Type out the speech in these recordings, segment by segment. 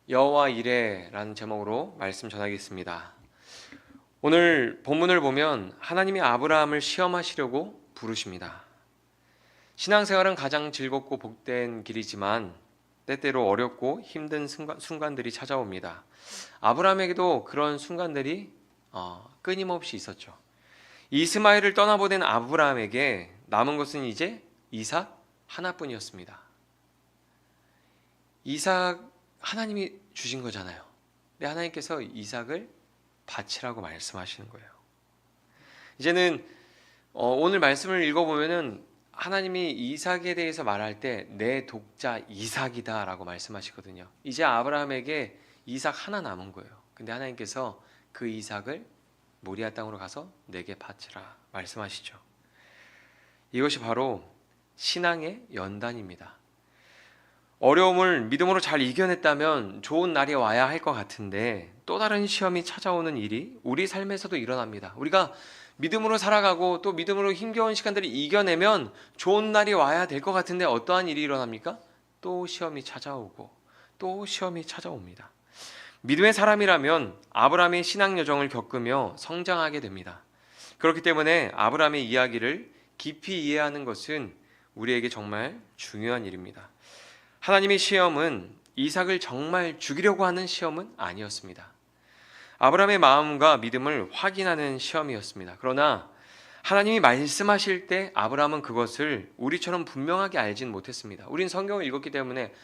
여호와 이레라는 제목으로 말씀 전하겠습니다. 오늘 본문을 보면 하나님이 아브라함을 시험하시려고 부르십니다. 신앙생활은 가장 즐겁고 복된 길이지만 때때로 어렵고 힘든 순간들이 찾아옵니다. 아브라함에게도 그런 순간들이 끊임없이 있었죠. 이스마엘을 떠나보낸 아브라함에게 남은 것은 이제 이삭 하나뿐이었습니다. 이삭 하나님이 주신 거잖아요. 근데 하나님께서 이삭을 바치라고 말씀하시는 거예요. 이제는 오늘 말씀을 읽어보면은 하나님이 이삭에 대해서 말할 때 내 독자 이삭이다라고 말씀하시거든요. 이제 아브라함에게 이삭 하나 남은 거예요. 근데 하나님께서 그 이삭을 모리아 땅으로 가서 내게 바치라 말씀하시죠. 이것이 바로 신앙의 연단입니다. 어려움을 믿음으로 잘 이겨냈다면 좋은 날이 와야 할 것 같은데 또 다른 시험이 찾아오는 일이 우리 삶에서도 일어납니다. 우리가 믿음으로 살아가고 또 믿음으로 힘겨운 시간들을 이겨내면 좋은 날이 와야 될 것 같은데 어떠한 일이 일어납니까? 또 시험이 찾아오고 또 시험이 찾아옵니다. 믿음의 사람이라면 아브라함의 신앙 여정을 겪으며 성장하게 됩니다. 그렇기 때문에 아브라함의 이야기를 깊이 이해하는 것은 우리에게 정말 중요한 일입니다. 하나님의 시험은 이삭을 정말 죽이려고 하는 시험은 아니었습니다. 아브라함의 마음과 믿음을 확인하는 시험이었습니다. 그러나 하나님이 말씀하실 때 아브라함은 그것을 우리처럼 분명하게 알진 못했습니다. 우린 성경을 읽었기 때문에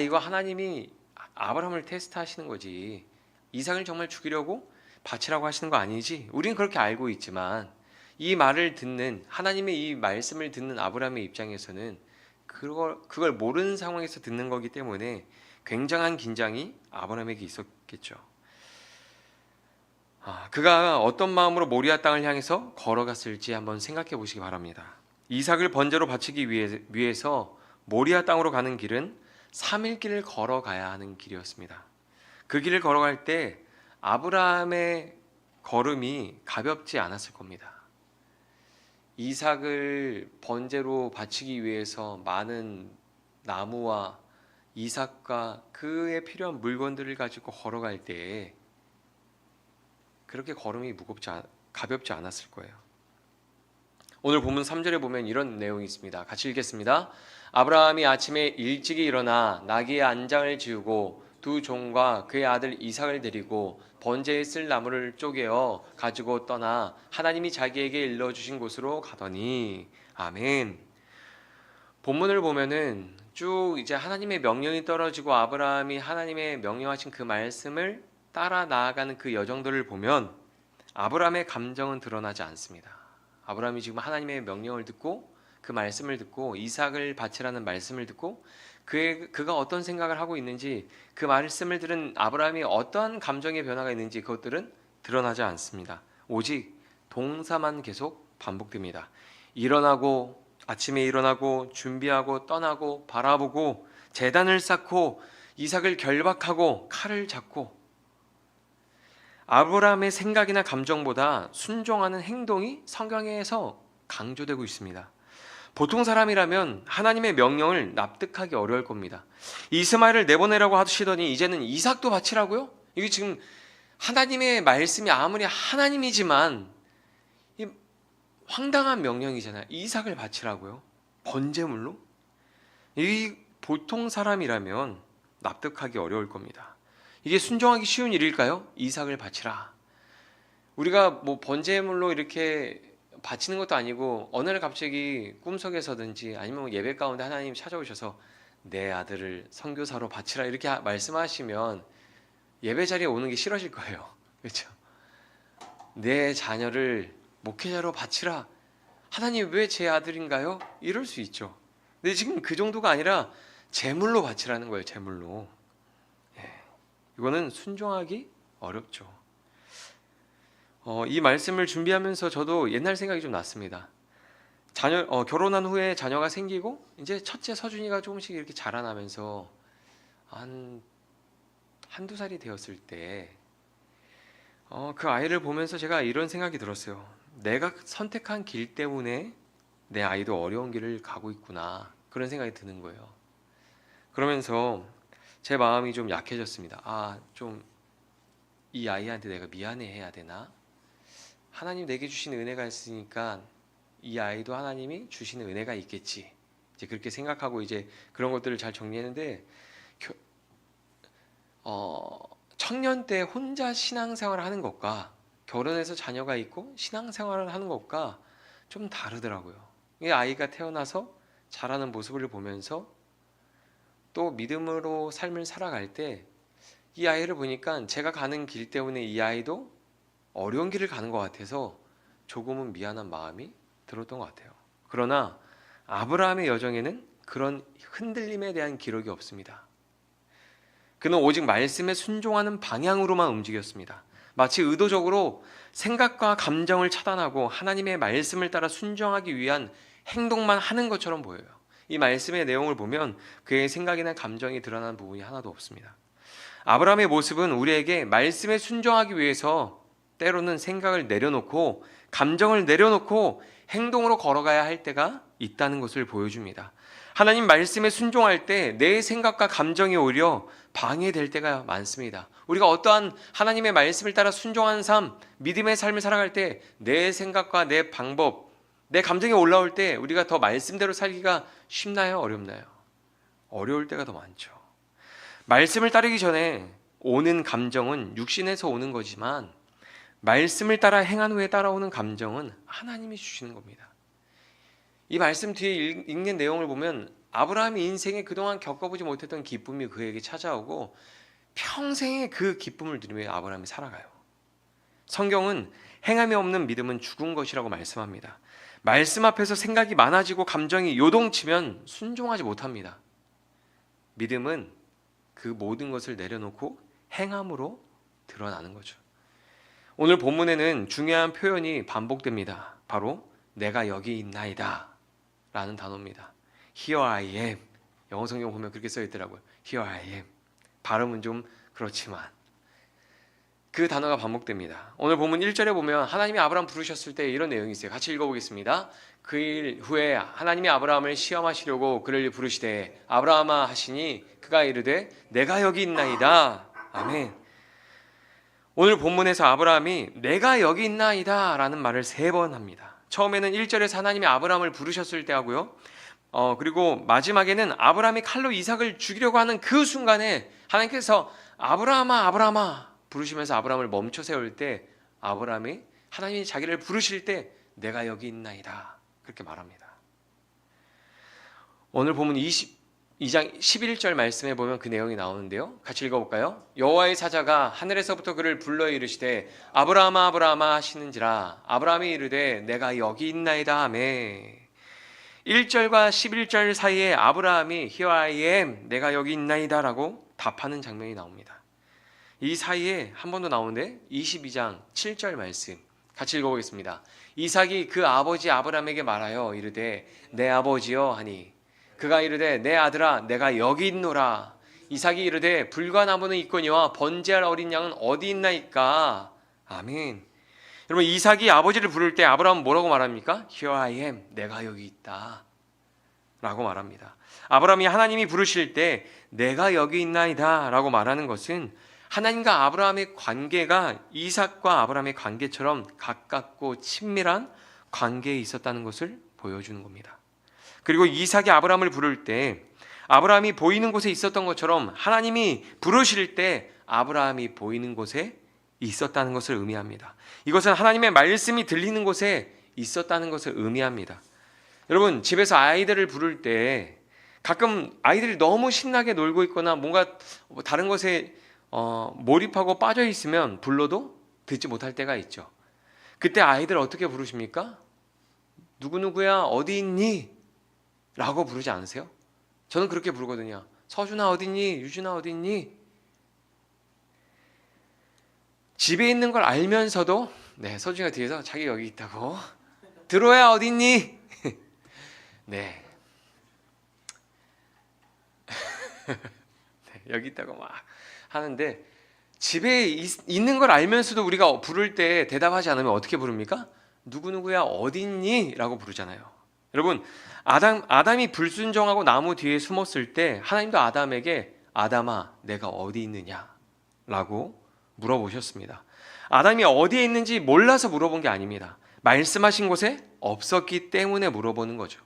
이거 하나님이 아브라함을 테스트하시는 거지. 이삭을 정말 죽이려고 바치라고 하시는 거 아니지. 우린 그렇게 알고 있지만 이 말을 듣는 하나님의 이 말씀을 듣는 아브라함의 입장에서는 그걸 모르는 상황에서 듣는 거기 때문에 굉장한 긴장이 아브라함에게 있었겠죠. 그가 어떤 마음으로 모리아 땅을 향해서 걸어갔을지 한번 생각해 보시기 바랍니다. 이삭을 번제로 바치기 위해서 모리아 땅으로 가는 길은 3일 길을 걸어가야 하는 길이었습니다. 그 길을 걸어갈 때 아브라함의 걸음이 가볍지 않았을 겁니다. 이삭을 번제로 바치기 위해서 많은 나무와 이삭과 그에 필요한 물건들을 가지고 걸어갈 때 그렇게 걸음이 가볍지 않았을 거예요. 오늘 본문 3절에 보면 이런 내용이 있습니다. 같이 읽겠습니다. 아브라함이 아침에 일찍이 일어나 나귀의 안장을 지우고 두 종과 그의 아들 이삭을 데리고 번제에 쓸 나무를 쪼개어 가지고 떠나 하나님이 자기에게 일러주신 곳으로 가더니 아멘. 본문을 보면은 쭉 이제 하나님의 명령이 떨어지고 아브라함이 하나님의 명령하신 그 말씀을 따라 나아가는 그 여정들을 보면 아브라함의 감정은 드러나지 않습니다. 아브라함이 지금 하나님의 명령을 듣고 그 말씀을 듣고 이삭을 바치라는 말씀을 듣고 그가 어떤 생각을 하고 있는지 그 말씀을 들은 아브라함이 어떠한 감정의 변화가 있는지 그것들은 드러나지 않습니다. 오직 동사만 계속 반복됩니다. 아침에 일어나고 준비하고 떠나고 바라보고 제단을 쌓고 이삭을 결박하고 칼을 잡고 아브라함의 생각이나 감정보다 순종하는 행동이 성경에서 강조되고 있습니다. 보통 사람이라면 하나님의 명령을 납득하기 어려울 겁니다. 이스마엘을 내보내라고 하시더니 이제는 이삭도 바치라고요? 이게 지금 하나님의 말씀이 아무리 하나님이지만 황당한 명령이잖아요. 이삭을 바치라고요? 번제물로? 이 보통 사람이라면 납득하기 어려울 겁니다. 이게 순종하기 쉬운 일일까요? 이삭을 바치라. 우리가 뭐 번제물로 이렇게 바치는 것도 아니고 어느 날 갑자기 꿈속에서든지 아니면 예배 가운데 하나님 찾아오셔서 내 아들을 선교사로 바치라 이렇게 말씀하시면 예배 자리에 오는 게 싫어질 거예요. 그렇죠? 내 자녀를 목회자로 바치라. 하나님 왜 제 아들인가요? 이럴 수 있죠. 근데 지금 그 정도가 아니라 제물로 바치라는 거예요. 제물로. 이거는 순종하기 어렵죠. 이 말씀을 준비하면서 저도 옛날 생각이 좀 났습니다. 결혼한 후에 자녀가 생기고 이제 첫째 서준이가 조금씩 이렇게 자라나면서 한두 살이 되었을 때 그 아이를 보면서 제가 이런 생각이 들었어요. 내가 선택한 길 때문에 내 아이도 어려운 길을 가고 있구나. 그런 생각이 드는 거예요. 그러면서 제 마음이 좀 약해졌습니다. 좀 이 아이한테 내가 미안해해야 되나? 하나님 내게 주신 은혜가 있으니까 이 아이도 하나님이 주시는 은혜가 있겠지. 이제 그렇게 생각하고 이제 그런 것들을 잘 정리했는데, 청년 때 혼자 신앙생활을 하는 것과 결혼해서 자녀가 있고 신앙생활을 하는 것과 좀 다르더라고요. 이 아이가 태어나서 자라는 모습을 보면서 또 믿음으로 삶을 살아갈 때 이 아이를 보니까 제가 가는 길 때문에 이 아이도 어려운 길을 가는 것 같아서 조금은 미안한 마음이 들었던 것 같아요. 그러나 아브라함의 여정에는 그런 흔들림에 대한 기록이 없습니다. 그는 오직 말씀에 순종하는 방향으로만 움직였습니다. 마치 의도적으로 생각과 감정을 차단하고 하나님의 말씀을 따라 순종하기 위한 행동만 하는 것처럼 보여요. 이 말씀의 내용을 보면 그의 생각이나 감정이 드러나는 부분이 하나도 없습니다. 아브라함의 모습은 우리에게 말씀에 순종하기 위해서 때로는 생각을 내려놓고 감정을 내려놓고 행동으로 걸어가야 할 때가 있다는 것을 보여줍니다. 하나님 말씀에 순종할 때 내 생각과 감정이 오히려 방해될 때가 많습니다. 우리가 어떠한 하나님의 말씀을 따라 순종하는 삶, 믿음의 삶을 살아갈 때 내 생각과 내 방법, 내 감정이 올라올 때 우리가 더 말씀대로 살기가 쉽나요? 어렵나요? 어려울 때가 더 많죠. 말씀을 따르기 전에 오는 감정은 육신에서 오는 거지만 말씀을 따라 행한 후에 따라오는 감정은 하나님이 주시는 겁니다. 이 말씀 뒤에 읽는 내용을 보면 아브라함이 인생에 그동안 겪어보지 못했던 기쁨이 그에게 찾아오고 평생의 그 기쁨을 누리며 아브라함이 살아가요. 성경은 행함이 없는 믿음은 죽은 것이라고 말씀합니다. 말씀 앞에서 생각이 많아지고 감정이 요동치면 순종하지 못합니다. 믿음은 그 모든 것을 내려놓고 행함으로 드러나는 거죠. 오늘 본문에는 중요한 표현이 반복됩니다. 바로 내가 여기 있나이다 라는 단어입니다. Here I am. 영어 성경 보면 그렇게 써 있더라고요. Here I am. 발음은 좀 그렇지만 그 단어가 반복됩니다. 오늘 본문 1절에 보면 하나님이 아브라함 부르셨을 때 이런 내용이 있어요. 같이 읽어보겠습니다. 그 일 후에 하나님이 아브라함을 시험하시려고 그를 부르시되 아브라함아 하시니 그가 이르되 내가 여기 있나이다. 아멘. 오늘 본문에서 아브라함이 내가 여기 있나이다 라는 말을 3번 합니다. 처음에는 1절에서 하나님이 아브라함을 부르셨을 때 하고요. 그리고 마지막에는 아브라함이 칼로 이삭을 죽이려고 하는 그 순간에 하나님께서 아브라함아 아브라함아 부르시면서 아브라함을 멈춰 세울 때 아브라함이 하나님이 자기를 부르실 때 내가 여기 있나이다 그렇게 말합니다. 오늘 보면 22장 11절 말씀에 보면 그 내용이 나오는데요. 같이 읽어볼까요? 여호와의 사자가 하늘에서부터 그를 불러 이르시되 아브라함아 아브라함아 하시는지라 아브라함이 이르되 내가 여기 있나이다 하매 1절과 11절 사이에 아브라함이 Here I am 내가 여기 있나이다 라고 답하는 장면이 나옵니다. 이 사이에 한 번 더 나오는데 22장 7절 말씀 같이 읽어보겠습니다. 이삭이 그 아버지 아브라함에게 말하여 이르되 내 아버지여 하니 그가 이르되 내 아들아 내가 여기 있노라. 이삭이 이르되 불과 나무는 있거니와 번제할 어린 양은 어디 있나이까. 아멘. 여러분 이삭이 아버지를 부를 때 아브라함은 뭐라고 말합니까? Here I am 내가 여기 있다 라고 말합니다. 아브라함이 하나님이 부르실 때 내가 여기 있나이다 라고 말하는 것은 하나님과 아브라함의 관계가 이삭과 아브라함의 관계처럼 가깝고 친밀한 관계에 있었다는 것을 보여주는 겁니다. 그리고 이삭이 아브라함을 부를 때 아브라함이 보이는 곳에 있었던 것처럼 하나님이 부르실 때 아브라함이 보이는 곳에 있었다는 것을 의미합니다. 이것은 하나님의 말씀이 들리는 곳에 있었다는 것을 의미합니다. 여러분 집에서 아이들을 부를 때 가끔 아이들이 너무 신나게 놀고 있거나 뭔가 다른 것에 몰입하고 빠져 있으면 불러도 듣지 못할 때가 있죠. 그때 아이들 어떻게 부르십니까? 누구누구야 어디 있니? 라고 부르지 않으세요? 저는 그렇게 부르거든요. 서준아 어디 있니? 유준아 어디 있니? 집에 있는 걸 알면서도 서준이가 뒤에서 자기 여기 있다고 들어야 어디 있니? 네. 여기 있다고 막 하는데 집에 있는 걸 알면서도 우리가 부를 때 대답하지 않으면 어떻게 부릅니까? 누구누구야 어디 있니? 라고 부르잖아요. 여러분 아담이 불순종하고 나무 뒤에 숨었을 때 하나님도 아담에게 아담아 내가 어디 있느냐 라고 물어보셨습니다. 아담이 어디에 있는지 몰라서 물어본 게 아닙니다. 말씀하신 곳에 없었기 때문에 물어보는 거죠.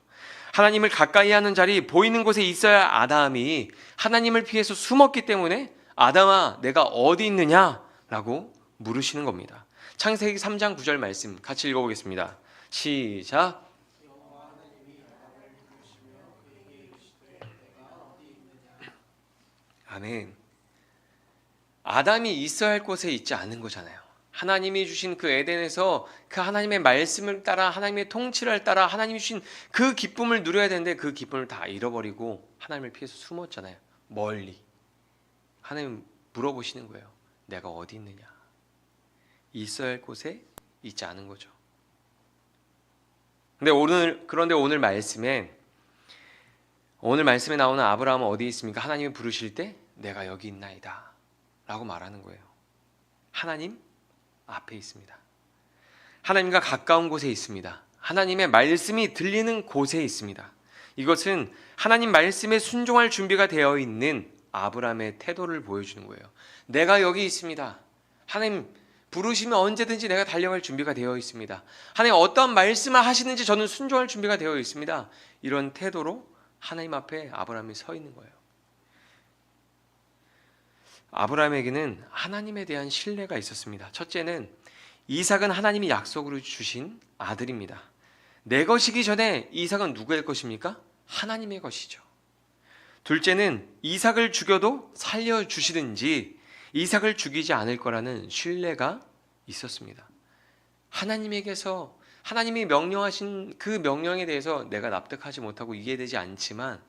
하나님을 가까이 하는 자리, 보이는 곳에 있어야 아담이 하나님을 피해서 숨었기 때문에 아담아 내가 어디 있느냐 라고 물으시는 겁니다. 창세기 3장 9절 말씀 같이 읽어보겠습니다. 시작. 아멘. 아담이 있어야 할 곳에 있지 않은 거잖아요. 하나님이 주신 그 에덴에서 그 하나님의 말씀을 따라 하나님의 통치를 따라 하나님이 주신 그 기쁨을 누려야 되는데 그 기쁨을 다 잃어버리고 하나님을 피해서 숨었잖아요. 멀리. 하나님 물어보시는 거예요. 내가 어디 있느냐. 있어야 할 곳에 있지 않은 거죠. 그런데 오늘 말씀에 나오는 아브라함은 어디 있습니까? 하나님이 부르실 때 내가 여기 있나이다 라고 말하는 거예요. 하나님 앞에 있습니다. 하나님과 가까운 곳에 있습니다. 하나님의 말씀이 들리는 곳에 있습니다. 이것은 하나님 말씀에 순종할 준비가 되어 있는 아브라함의 태도를 보여주는 거예요. 내가 여기 있습니다. 하나님 부르시면 언제든지 내가 달려갈 준비가 되어 있습니다. 하나님 어떠한 말씀을 하시는지 저는 순종할 준비가 되어 있습니다. 이런 태도로 하나님 앞에 아브라함이 서 있는 거예요. 아브라함에게는 하나님에 대한 신뢰가 있었습니다. 첫째는 이삭은 하나님이 약속으로 주신 아들입니다. 내 것이기 전에 이삭은 누구의 것입니까? 하나님의 것이죠. 둘째는 이삭을 죽여도 살려주시든지 이삭을 죽이지 않을 거라는 신뢰가 있었습니다. 하나님에게서 하나님이 명령하신 그 명령에 대해서 내가 납득하지 못하고 이해되지 않지만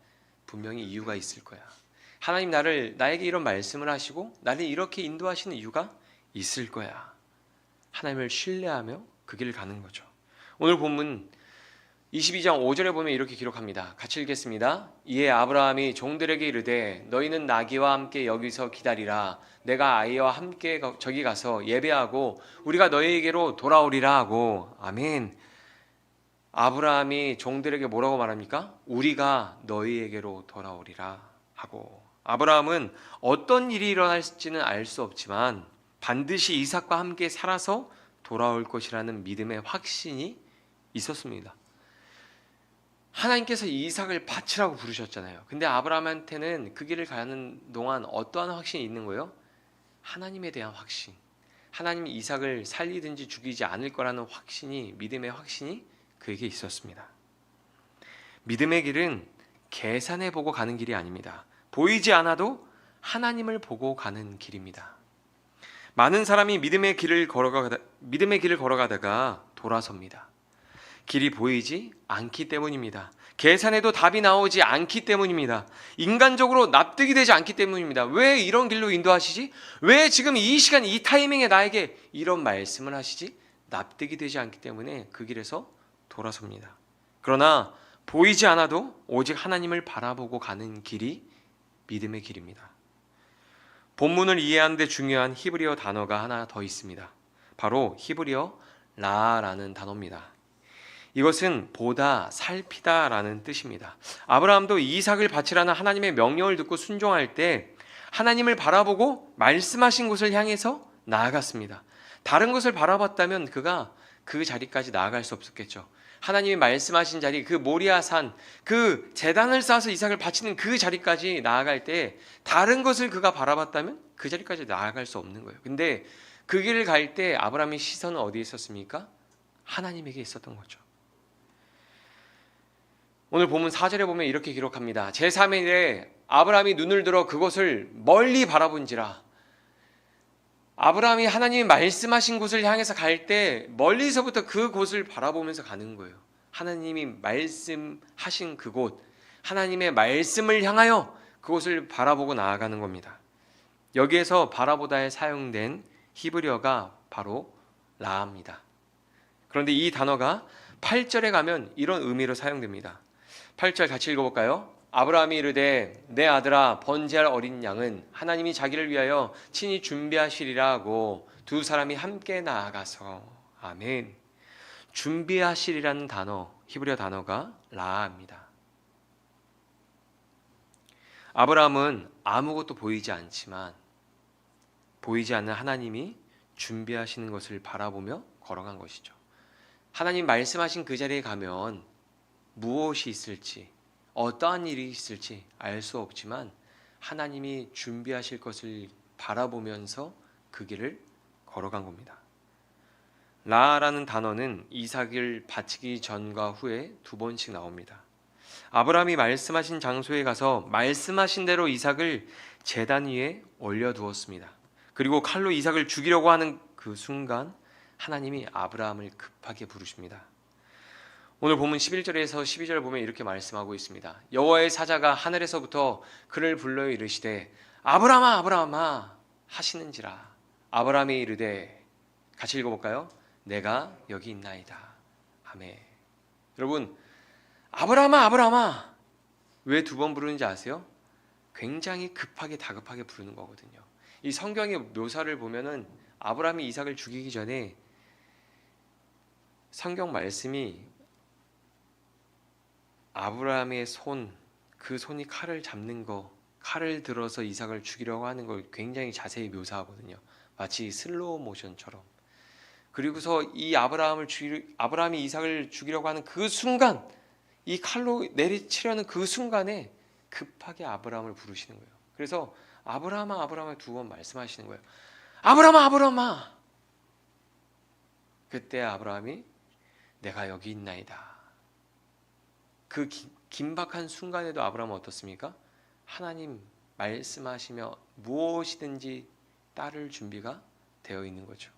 분명히 이유가 있을 거야. 하나님 나에게 이런 말씀을 하시고 나를 이렇게 인도하시는 이유가 있을 거야. 하나님을 신뢰하며 그 길을 가는 거죠. 오늘 본문 22장 5절에 보면 이렇게 기록합니다. 같이 읽겠습니다. 이에 아브라함이 종들에게 이르되 너희는 나귀와 함께 여기서 기다리라. 내가 아이와 함께 저기 가서 예배하고 우리가 너희에게로 돌아오리라 하고. 아멘. 아브라함이 종들에게 뭐라고 말합니까? 우리가 너희에게로 돌아오리라 하고. 아브라함은 어떤 일이 일어날지는 알 수 없지만 반드시 이삭과 함께 살아서 돌아올 것이라는 믿음의 확신이 있었습니다. 하나님께서 이삭을 바치라고 부르셨잖아요. 근데 아브라함한테는 그 길을 가는 동안 어떠한 확신이 있는 거예요? 하나님에 대한 확신. 하나님이 이삭을 살리든지 죽이지 않을 거라는 확신이, 믿음의 확신이 그에게 있었습니다. 믿음의 길은 계산해보고 가는 길이 아닙니다. 보이지 않아도 하나님을 보고 가는 길입니다. 많은 사람이 믿음의 길을 걸어가다가 돌아섭니다. 길이 보이지 않기 때문입니다. 계산해도 답이 나오지 않기 때문입니다. 인간적으로 납득이 되지 않기 때문입니다. 왜 이런 길로 인도하시지? 왜 지금 이 시간 이 타이밍에 나에게 이런 말씀을 하시지? 납득이 되지 않기 때문에 그 길에서 돌아섭니다. 그러나 보이지 않아도 오직 하나님을 바라보고 가는 길이 믿음의 길입니다. 본문을 이해하는 데 중요한 히브리어 단어가 하나 더 있습니다. 바로 히브리어 라라는 단어입니다. 이것은 보다, 살피다 라는 뜻입니다. 아브라함도 이삭을 바치라는 하나님의 명령을 듣고 순종할 때 하나님을 바라보고 말씀하신 곳을 향해서 나아갔습니다. 다른 것을 바라봤다면 그가 그 자리까지 나아갈 수 없었겠죠. 하나님이 말씀하신 자리, 그 모리아산, 그 제단을 쌓아서 이삭을 바치는 그 자리까지 나아갈 때 다른 것을 그가 바라봤다면 그 자리까지 나아갈 수 없는 거예요. 근데 그 길을 갈 때 아브라함의 시선은 어디에 있었습니까? 하나님에게 있었던 거죠. 오늘 본문 4절에 보면 이렇게 기록합니다. 제3일에 아브라함이 눈을 들어 그곳을 멀리 바라본지라. 아브라함이 하나님이 말씀하신 곳을 향해서 갈 때 멀리서부터 그 곳을 바라보면서 가는 거예요. 하나님이 말씀하신 그곳, 하나님의 말씀을 향하여 그곳을 바라보고 나아가는 겁니다. 여기에서 바라보다에 사용된 히브리어가 바로 라입니다. 그런데 이 단어가 8절에 가면 이런 의미로 사용됩니다. 8절 같이 읽어볼까요? 아브라함이 이르되 내 아들아 번제할 어린 양은 하나님이 자기를 위하여 친히 준비하시리라 하고 두 사람이 함께 나아가서. 아멘. 준비하시리라는 단어, 히브리어 단어가 라입니다. 아브라함은 아무것도 보이지 않지만 보이지 않는 하나님이 준비하시는 것을 바라보며 걸어간 것이죠. 하나님 말씀하신 그 자리에 가면 무엇이 있을지, 어떠한 일이 있을지 알 수 없지만 하나님이 준비하실 것을 바라보면서 그 길을 걸어간 겁니다. 라라는 단어는 이삭을 바치기 전과 후에 2번씩 나옵니다. 아브라함이 말씀하신 장소에 가서 말씀하신 대로 이삭을 제단 위에 올려두었습니다. 그리고 칼로 이삭을 죽이려고 하는 그 순간 하나님이 아브라함을 급하게 부르십니다. 오늘 본문 11절에서 12절을 보면 이렇게 말씀하고 있습니다. 여호와의 사자가 하늘에서부터 그를 불러 이르시되 아브라함아 아브라함아 하시는지라. 아브라함이 이르되, 같이 읽어볼까요? 내가 여기 있나이다. 아멘. 여러분, 아브라함아 아브라함아 왜 2번 부르는지 아세요? 굉장히 급하게 다급하게 부르는 거거든요. 이 성경의 묘사를 보면은 아브라함이 이삭을 죽이기 전에 성경 말씀이 아브라함의 손, 그 손이 칼을 잡는 거, 칼을 들어서 이삭을 죽이려고 하는 걸 굉장히 자세히 묘사하거든요. 마치 슬로우 모션처럼. 그리고서 이 아브라함이 이삭을 죽이려고 하는 그 순간, 이 칼로 내리치려는 그 순간에 급하게 아브라함을 부르시는 거예요. 그래서 아브라함아 아브라함아 2번 말씀하시는 거예요. 아브라함아 아브라함아. 그때 아브라함이 내가 여기 있나이다. 그 긴박한 순간에도 아브라함은 어떻습니까? 하나님 말씀하시며 무엇이든지 따를 준비가 되어 있는 거죠.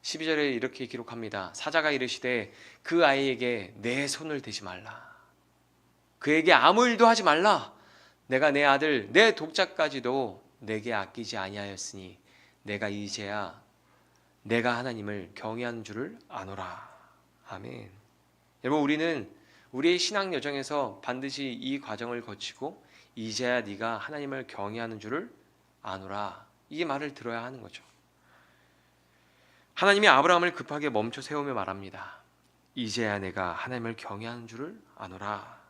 12절에 이렇게 기록합니다. 사자가 이르시되 그 아이에게 내 손을 대지 말라. 그에게 아무 일도 하지 말라. 내가 내 아들 내 독자까지도 내게 아끼지 아니하였으니 내가 이제야 내가 하나님을 경외하는 줄을 아노라. 아멘. 여러분, 우리는 우리의 신앙 여정에서 반드시 이 과정을 거치고 이제야 네가 하나님을 경외하는 줄을 아노라, 이 말을 들어야 하는 거죠. 하나님이 아브라함을 급하게 멈춰 세우며 말합니다. 이제야 내가 하나님을 경외하는 줄을 아노라.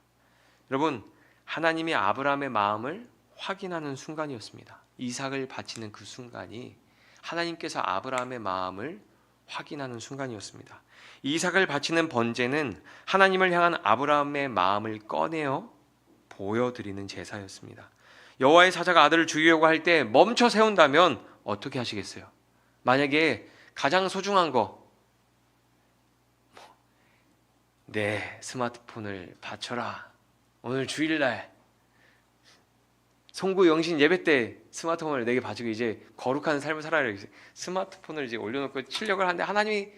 여러분, 하나님이 아브라함의 마음을 확인하는 순간이었습니다. 이삭을 바치는 그 순간이 하나님께서 아브라함의 마음을 확인하는 순간이었습니다. 이삭을 바치는 번제는 하나님을 향한 아브라함의 마음을 꺼내어 보여드리는 제사였습니다. 여호와의 사자가 아들을 죽이려고 할 때 멈춰 세운다면 어떻게 하시겠어요? 만약에 가장 소중한 거, 내 스마트폰을 바쳐라. 오늘 주일날 송구 영신 예배 때 스마트폰을 내게 바치고 이제 거룩한 삶을 살아라. 스마트폰을 이제 올려놓고 출력을 하는데 하나님이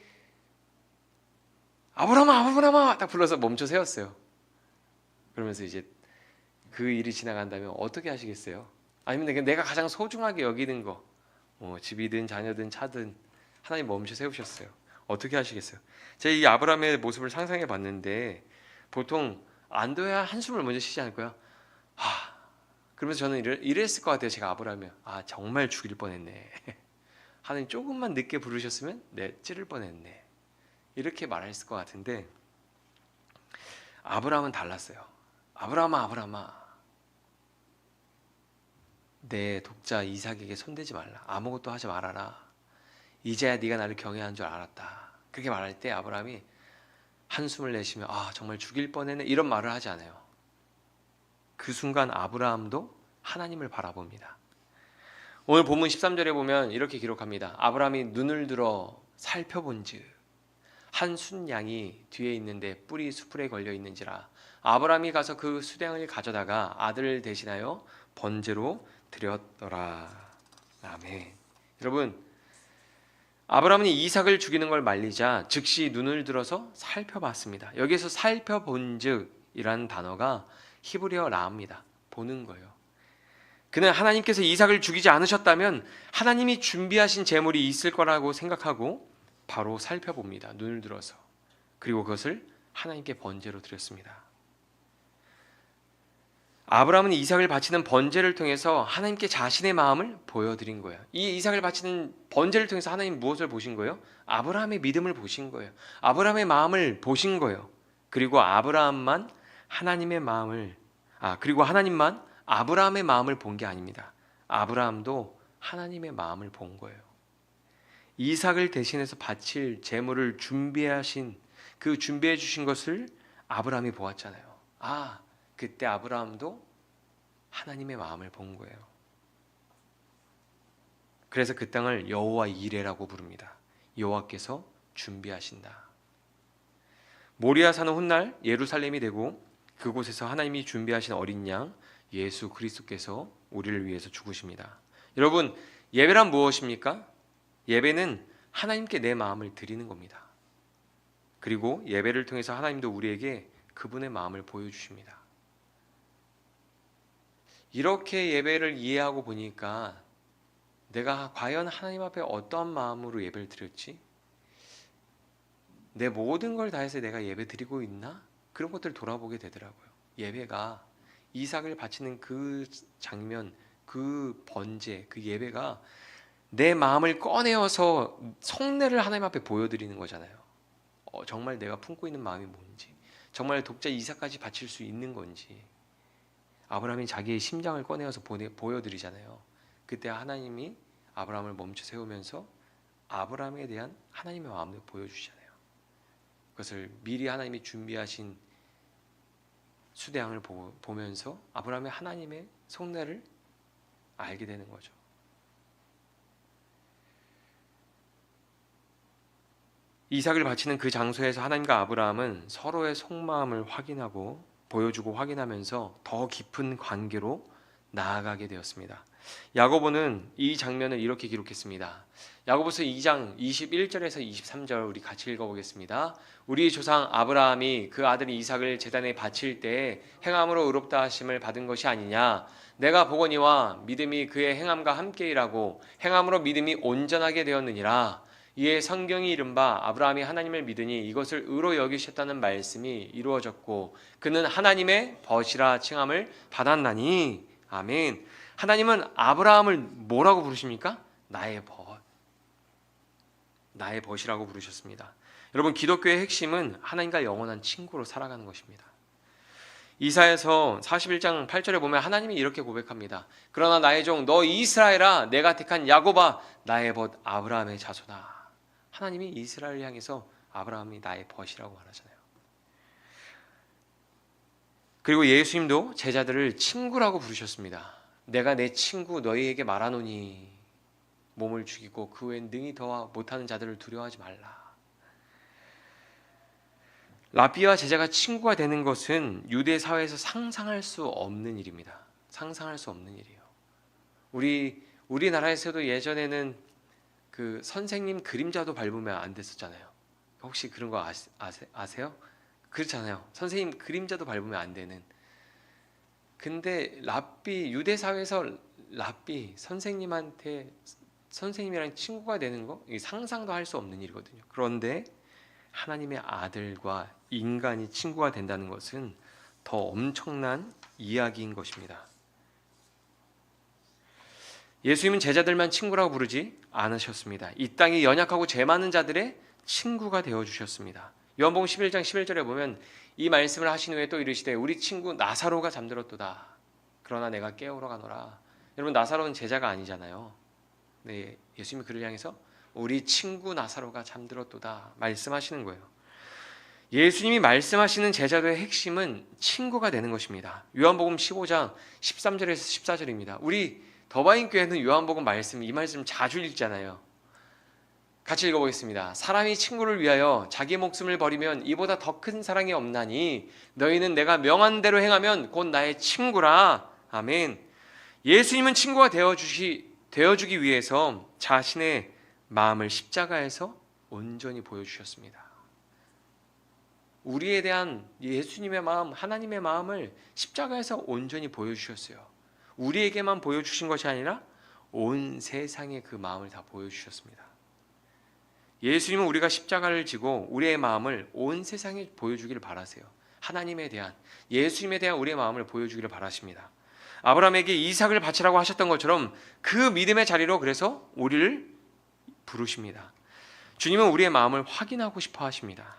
아브라함아 아브라함아 딱 불러서 멈춰 세웠어요. 그러면서 이제 그 일이 지나간다면 어떻게 하시겠어요? 아니면 내가 가장 소중하게 여기는 거, 집이든 자녀든 차든 하나님 멈춰 세우셨어요. 어떻게 하시겠어요? 제가 이 아브라함의 모습을 상상해 봤는데 보통 안 둬야 한숨을 먼저 쉬지 않을까요? 그러면서 저는 이랬을 것 같아요. 제가 아브라함이면 정말 죽일 뻔했네. 하나님 조금만 늦게 부르셨으면 찌를 뻔했네. 이렇게 말했을 것 같은데 아브라함은 달랐어요. 아브라함아 아브라함아 내 독자 이삭에게 손대지 말라. 아무것도 하지 말아라. 이제야 네가 나를 경외하는 줄 알았다. 그렇게 말할 때 아브라함이 한숨을 내쉬며 정말 죽일 뻔했네 이런 말을 하지 않아요. 그 순간 아브라함도 하나님을 바라봅니다. 오늘 본문 13절에 보면 이렇게 기록합니다. 아브라함이 눈을 들어 살펴본즉 한 순양이 뒤에 있는데 뿔이 수풀에 걸려 있는지라. 아브라함이 가서 그 수량을 가져다가 아들을 대신하여 번제로 드렸더라. 아멘. 여러분, 아브라함은 이삭을 죽이는 걸 말리자 즉시 눈을 들어서 살펴봤습니다. 여기에서 살펴본즉이라는 단어가 히브리어 라입니다. 보는 거예요. 그는 하나님께서 이삭을 죽이지 않으셨다면 하나님이 준비하신 제물이 있을 거라고 생각하고 바로 살펴봅니다. 눈을 들어서. 그리고 그것을 하나님께 번제로 드렸습니다. 아브라함은 이삭을 바치는 번제를 통해서 하나님께 자신의 마음을 보여드린 거예요. 이 이삭을 바치는 번제를 통해서 하나님 무엇을 보신 거예요? 아브라함의 믿음을 보신 거예요. 아브라함의 마음을 보신 거예요. 그리고 아브라함만 하나님의 마음을 그리고 하나님만 아브라함의 마음을 본 게 아닙니다. 아브라함도 하나님의 마음을 본 거예요. 이삭을 대신해서 바칠 제물을 준비하신 그 준비해 주신 것을 아브라함이 보았잖아요. 그때 아브라함도 하나님의 마음을 본 거예요. 그래서 그 땅을 여호와 이레라고 부릅니다. 여호와께서 준비하신다. 모리아 산은 훗날 예루살렘이 되고 그곳에서 하나님이 준비하신 어린 양 예수 그리스도께서 우리를 위해서 죽으십니다. 여러분, 예배란 무엇입니까? 예배는 하나님께 내 마음을 드리는 겁니다. 그리고 예배를 통해서 하나님도 우리에게 그분의 마음을 보여주십니다. 이렇게 예배를 이해하고 보니까 내가 과연 하나님 앞에 어떠한 마음으로 예배를 드렸지? 내 모든 걸 다해서 내가 예배 드리고 있나? 그런 것들을 돌아보게 되더라고요. 예배가 이삭을 바치는 그 장면, 그 번제, 그 예배가 내 마음을 꺼내어서 속내를 하나님 앞에 보여드리는 거잖아요. 정말 내가 품고 있는 마음이 뭔지, 정말 독자 이삭까지 바칠 수 있는 건지. 아브라함이 자기의 심장을 꺼내어서 보여드리잖아요. 그때 하나님이 아브라함을 멈춰 세우면서 아브라함에 대한 하나님의 마음을 보여주시잖아요. 그것을 미리 하나님이 준비하신 수대양을 보면서 아브라함의 하나님의 속내를 알게 되는 거죠. 이삭을 바치는 그 장소에서 하나님과 아브라함은 서로의 속마음을 확인하고 보여주고 확인하면서 더 깊은 관계로 나아가게 되었습니다. 야고보는 이 장면을 이렇게 기록했습니다. 야고보서 2장 21절에서 23절 우리 같이 읽어보겠습니다. 우리 조상 아브라함이 그 아들 이삭을 제단에 바칠 때 행함으로 의롭다 하심을 받은 것이 아니냐. 내가 보거니와 믿음이 그의 행함과 함께 일하고 행함으로 믿음이 온전하게 되었느니라. 이에 성경이 이른바 아브라함이 하나님을 믿으니 이것을 의로 여기셨다는 말씀이 이루어졌고 그는 하나님의 벗이라 칭함을 받았나니. 아멘. 하나님은 아브라함을 뭐라고 부르십니까? 나의 벗. 나의 벗이라고 부르셨습니다. 여러분, 기독교의 핵심은 하나님과 영원한 친구로 살아가는 것입니다. 이사야서 41장 8절에 보면 하나님이 이렇게 고백합니다. 그러나 나의 종 너 이스라엘아, 내가 택한 야곱아, 나의 벗 아브라함의 자손아. 하나님이 이스라엘을 향해서 아브라함이 나의 벗이라고 말하잖아요. 그리고 예수님도 제자들을 친구라고 부르셨습니다. 내가 내 친구 너희에게 말하노니 몸을 죽이고 그 외엔 능히 더 못하는 자들을 두려워하지 말라. 랍비와 제자가 친구가 되는 것은 유대 사회에서 상상할 수 없는 일입니다. 상상할 수 없는 일이에요. 우리나라에서도 예전에는 그 선생님 그림자도 밟으면 안 됐었잖아요. 혹시 그런 거 아세요? 그렇잖아요. 선생님 그림자도 밟으면 안 되는. 근데 유대 사회에서 랍비 선생님이랑 친구가 되는 거 상상도 할 수 없는 일이거든요. 그런데 하나님의 아들과 인간이 친구가 된다는 것은 더 엄청난 이야기인 것입니다. 예수님은 제자들만 친구라고 부르지 않으셨습니다. 이 땅에 연약하고 죄 많은 자들의 친구가 되어주셨습니다. 요한복음 11장 11절에 보면 이 말씀을 하신 후에 또 이르시되 우리 친구 나사로가 잠들었도다. 그러나 내가 깨우러 가노라. 여러분, 나사로는 제자가 아니잖아요. 네, 예수님이 그를 향해서 우리 친구 나사로가 잠들었도다 말씀하시는 거예요. 예수님이 말씀하시는 제자도의 핵심은 친구가 되는 것입니다. 요한복음 15장 13절에서 14절입니다. 우리 더바인 교회는 요한복음 이 말씀 자주 읽잖아요. 같이 읽어보겠습니다. 사람이 친구를 위하여 자기 목숨을 버리면 이보다 더 큰 사랑이 없나니 너희는 내가 명한 대로 행하면 곧 나의 친구라. 아멘. 예수님은 친구가 되어주기 위해서 자신의 마음을 십자가에서 온전히 보여주셨습니다. 우리에 대한 예수님의 마음, 하나님의 마음을 십자가에서 온전히 보여주셨어요. 우리에게만 보여주신 것이 아니라 온 세상에 그 마음을 다 보여주셨습니다. 예수님은 우리가 십자가를 지고 우리의 마음을 온 세상에 보여주기를 바라세요. 하나님에 대한, 예수님에 대한 우리의 마음을 보여주기를 바라십니다. 아브라함에게 이삭을 바치라고 하셨던 것처럼 그 믿음의 자리로 그래서 우리를 부르십니다. 주님은 우리의 마음을 확인하고 싶어 하십니다.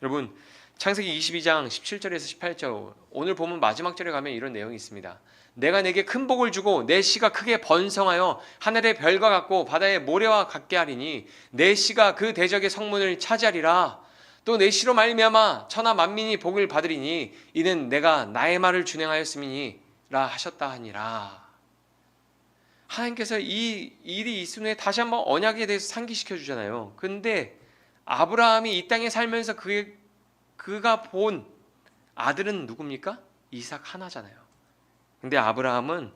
여러분, 창세기 22장 17절에서 18절, 오늘 보면 마지막 절에 가면 이런 내용이 있습니다. 내가 내게 큰 복을 주고 내 씨가 크게 번성하여 하늘의 별과 같고 바다의 모래와 같게 하리니 내 씨가 그 대적의 성문을 차지하리라. 또 내 씨로 말미암아 천하 만민이 복을 받으리니 이는 내가 나의 말을 준행하였음이니라 하셨다 하니라. 하나님께서 이 일이 있은 후에 다시 한번 언약에 대해서 상기시켜 주잖아요. 근데 아브라함이 이 땅에 살면서 그가 본 아들은 누굽니까? 이삭 하나잖아요. 근데 아브라함은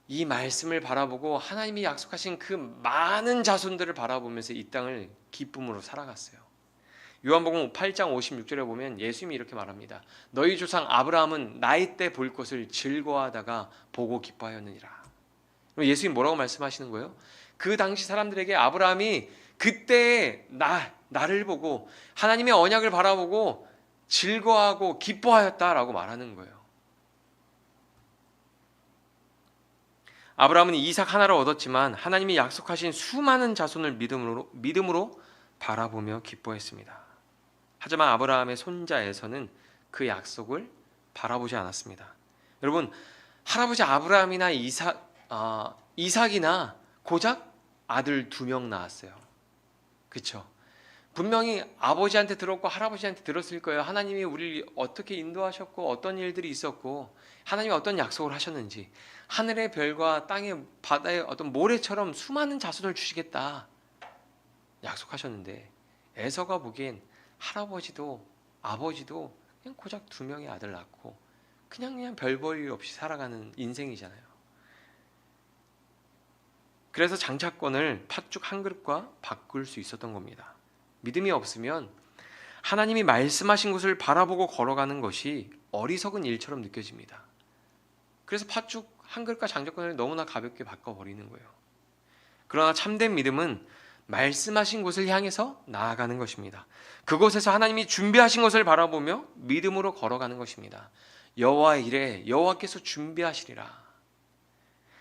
이 말씀을 바라보고 하나님이 약속하신 그 많은 자손들을 바라보면서 이 땅을 기쁨으로 살아갔어요. 요한복음 8장 56절에 보면 예수님이 이렇게 말합니다. 너희 조상 아브라함은 나이 때 볼 것을 즐거워하다가 보고 기뻐하였느니라. 예수님 뭐라고 말씀하시는 거예요? 그 당시 사람들에게 아브라함이 그때의 나를 보고 하나님의 언약을 바라보고 즐거워하고 기뻐하였다라고 말하는 거예요. 아브라함은 이삭 하나를 얻었지만 하나님이 약속하신 수많은 자손을 믿음으로 바라보며 기뻐했습니다. 하지만 아브라함의 손자 에서는 그 약속을 바라보지 않았습니다. 여러분, 할아버지 아브라함이나 이삭이나 고작 아들 2명 낳았어요. 그렇죠? 분명히 아버지한테 들었고 할아버지한테 들었을 거예요. 하나님이 우리를 어떻게 인도하셨고 어떤 일들이 있었고 하나님이 어떤 약속을 하셨는지, 하늘의 별과 땅의 바다의 어떤 모래처럼 수많은 자손을 주시겠다 약속하셨는데, 에서가 보기엔 할아버지도 아버지도 그냥 고작 2명의 아들 낳고 그냥 별 볼 일 없이 살아가는 인생이잖아요. 그래서 장차권을 팥죽 한 그릇과 바꿀 수 있었던 겁니다. 믿음이 없으면 하나님이 말씀하신 곳을 바라보고 걸어가는 것이 어리석은 일처럼 느껴집니다. 그래서 팥죽 한 그릇과 장자권을 너무나 가볍게 바꿔버리는 거예요. 그러나 참된 믿음은 말씀하신 곳을 향해서 나아가는 것입니다. 그곳에서 하나님이 준비하신 것을 바라보며 믿음으로 걸어가는 것입니다. 여호와의 일에 여호와께서 준비하시리라.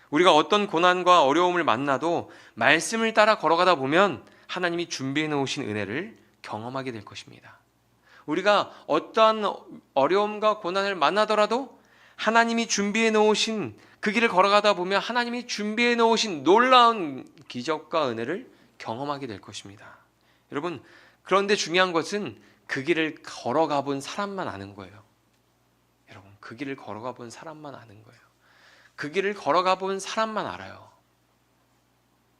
우리가 어떤 고난과 어려움을 만나도 말씀을 따라 걸어가다 보면 하나님이 준비해 놓으신 은혜를 경험하게 될 것입니다. 우리가 어떠한 어려움과 고난을 만나더라도 하나님이 준비해 놓으신 그 길을 걸어가다 보면 하나님이 준비해 놓으신 놀라운 기적과 은혜를 경험하게 될 것입니다. 여러분, 그런데 중요한 것은 그 길을 걸어가 본 사람만 아는 거예요. 여러분, 그 길을 걸어가 본 사람만 아는 거예요. 그 길을 걸어가 본 사람만 알아요.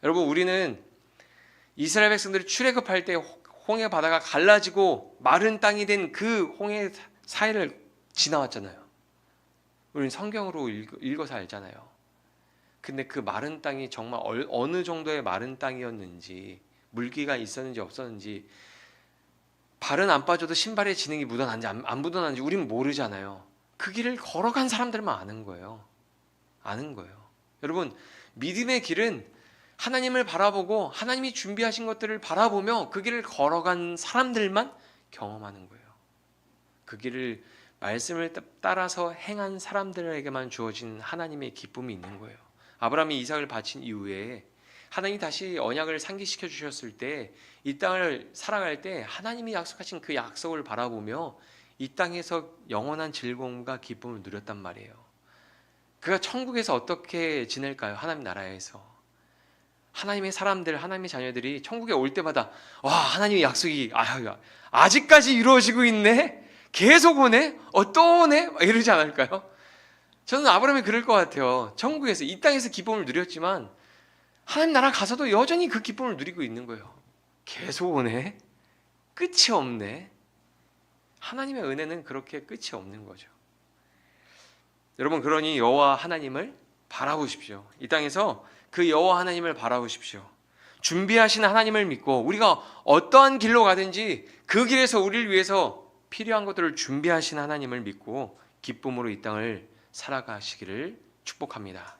여러분, 우리는 이스라엘 백성들이 출애굽할 때 홍해 바다가 갈라지고 마른 땅이 된 그 홍해 사이를 지나왔잖아요. 우리는 성경으로 읽어서 알잖아요. 근데 그 마른 땅이 정말 어느 정도의 마른 땅이었는지, 물기가 있었는지 없었는지, 발은 안 빠져도 신발에 진흙이 묻어났는지 안 묻어났는지 우리는 모르잖아요. 그 길을 걸어간 사람들만 아는 거예요. 여러분, 믿음의 길은 하나님을 바라보고 하나님이 준비하신 것들을 바라보며 그 길을 걸어간 사람들만 경험하는 거예요. 그 길을 말씀을 따라서 행한 사람들에게만 주어진 하나님의 기쁨이 있는 거예요. 아브라함이 이삭을 바친 이후에 하나님이 다시 언약을 상기시켜 주셨을 때, 이 땅을 살아갈 때 하나님이 약속하신 그 약속을 바라보며 이 땅에서 영원한 즐거움과 기쁨을 누렸단 말이에요. 그가 천국에서 어떻게 지낼까요? 하나님 나라에서 하나님의 사람들, 하나님의 자녀들이 천국에 올 때마다 와, 하나님의 약속이 아직까지 이루어지고 있네? 계속 오네? 또 오네? 이러지 않을까요? 저는 아브라함이 그럴 것 같아요. 천국에서, 이 땅에서 기쁨을 누렸지만 하나님 나라 가서도 여전히 그 기쁨을 누리고 있는 거예요. 계속 오네? 끝이 없네? 하나님의 은혜는 그렇게 끝이 없는 거죠. 여러분, 그러니 여호와 하나님을 바라보십시오. 이 땅에서 그 여호와 하나님을 바라보십시오. 준비하신 하나님을 믿고 우리가 어떠한 길로 가든지 그 길에서 우리를 위해서 필요한 것들을 준비하신 하나님을 믿고 기쁨으로 이 땅을 살아가시기를 축복합니다.